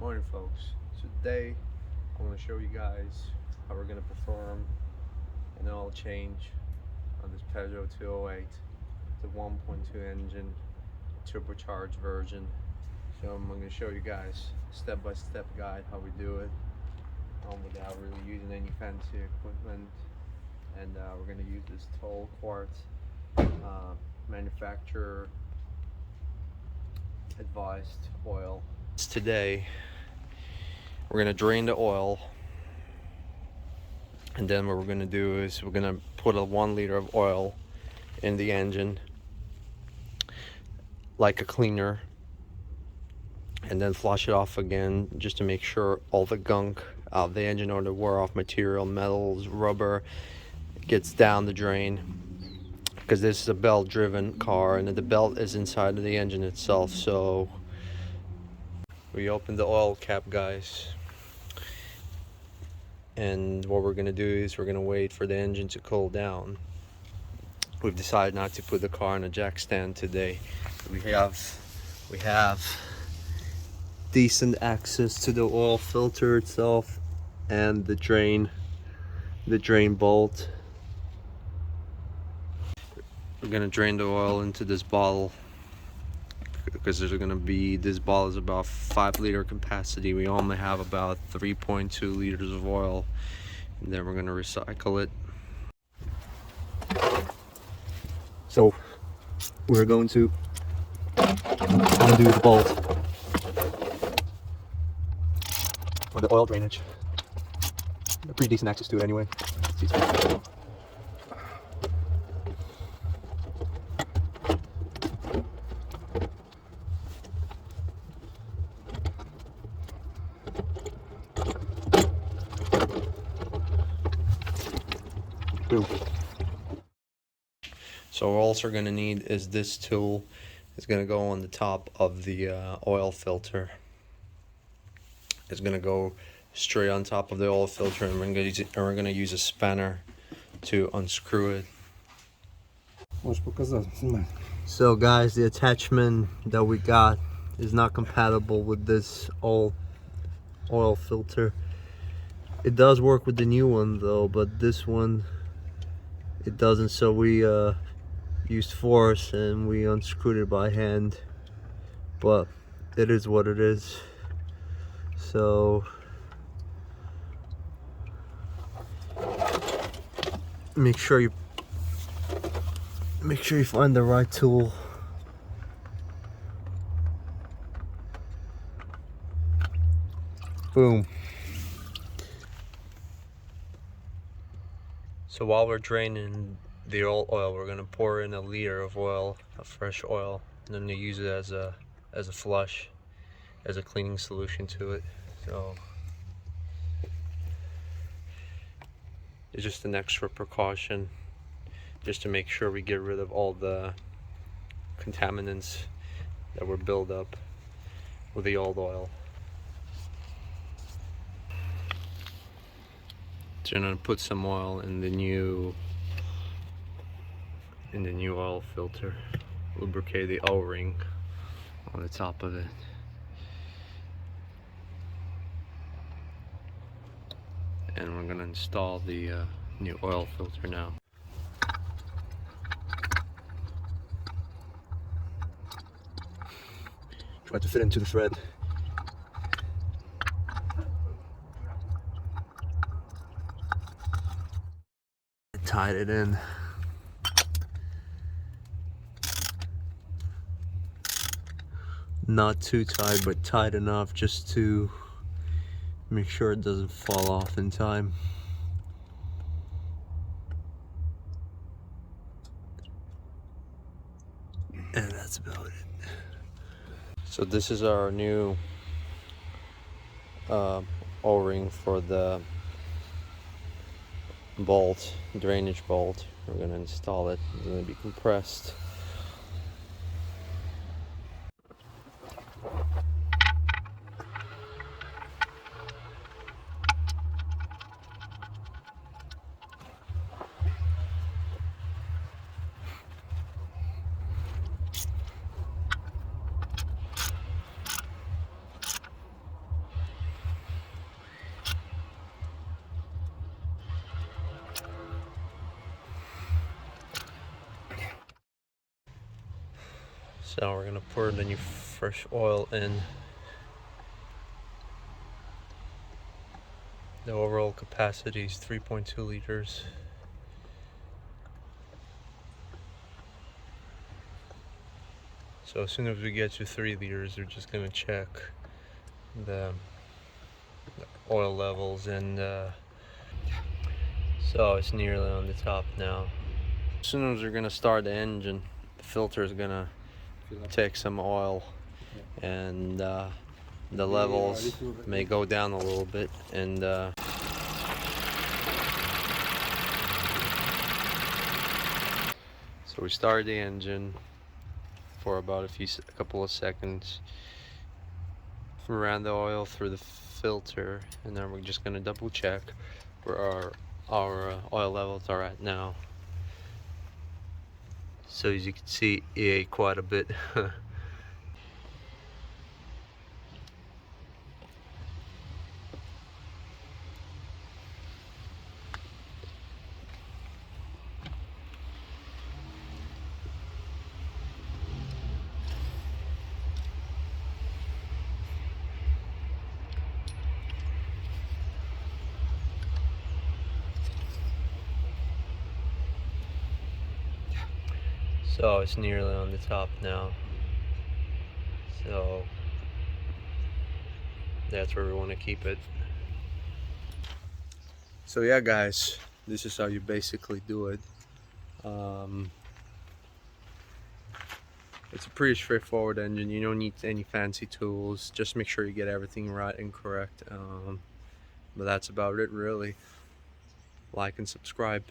Morning folks. So today I'm going to show you guys how we're going to perform an oil change on this Peugeot 208. It's a 1.2 engine turbocharged version. So I'm going to show you guys step-by-step guide how we do it without really using any fancy equipment. And we're going to use this tall quartz manufacturer advised oil. Today we're gonna drain the oil, and then what we're gonna do is we're gonna put a 1 liter of oil in the engine like a cleaner, and then flush it off again just to make sure all the gunk out of the engine or the wear off material, metals, rubber, gets down the drain, because this is a belt driven car and the belt is inside of the engine itself. So we open the oil cap, guys, and what we're gonna do is we're gonna wait for the engine to cool down. We've decided not to put the car in a jack stand today. We have decent access to the oil filter itself and the drain bolt. We're gonna drain the oil into this bottle, because there's gonna be, this bottle is about 5 liter capacity. We only have about 3.2 liters of oil, and then we're gonna recycle it. So we're going to undo the bolt for the oil drainage. Pretty decent access to it anyway. Boom. So we're also going to need is this tool. It's going to go on the top of the oil filter. It's going to go straight on top of the oil filter, and we're going to use a spanner to unscrew it. So guys, the attachment that we got is not compatible with this oil filter. It does work with the new one though, but this one it doesn't. So we used force and we unscrewed it by hand, but it is what it is. So make sure you find the right tool. Boom. So while we're draining the old oil, we're gonna pour in a liter of oil, of fresh oil, and then use it as a flush, as a cleaning solution to it. So it's just an extra precaution, just to make sure we get rid of all the contaminants that were built up with the old oil. So I'm gonna put some oil in the new oil filter, lubricate the O-ring on the top of it. And we're gonna install the new oil filter now. Try to fit into the thread. Tied it in. Not too tight, but tight enough just to make sure it doesn't fall off in time. And that's about it. So this is our new O-ring for the bolt, drainage bolt. We're going to install it. It's going to be compressed. So we're gonna pour the new fresh oil in. The overall capacity is 3.2 liters. So as soon as we get to 3 liters, we're just gonna check the oil levels, and so it's nearly on the top now. As soon as we're gonna start the engine, the filter is gonna take some oil, and the levels may go down a little bit, and so we start the engine for about a couple of seconds, ran the oil through the filter, and then we're just gonna double check where our oil levels are at now. So as you can see, it ate quite a bit. So it's nearly on the top now. So that's where we want to keep it. So yeah guys, this is how you basically do it. It's a pretty straightforward engine. You don't need any fancy tools. Just make sure you get everything right and correct. But that's about it really. Like and subscribe.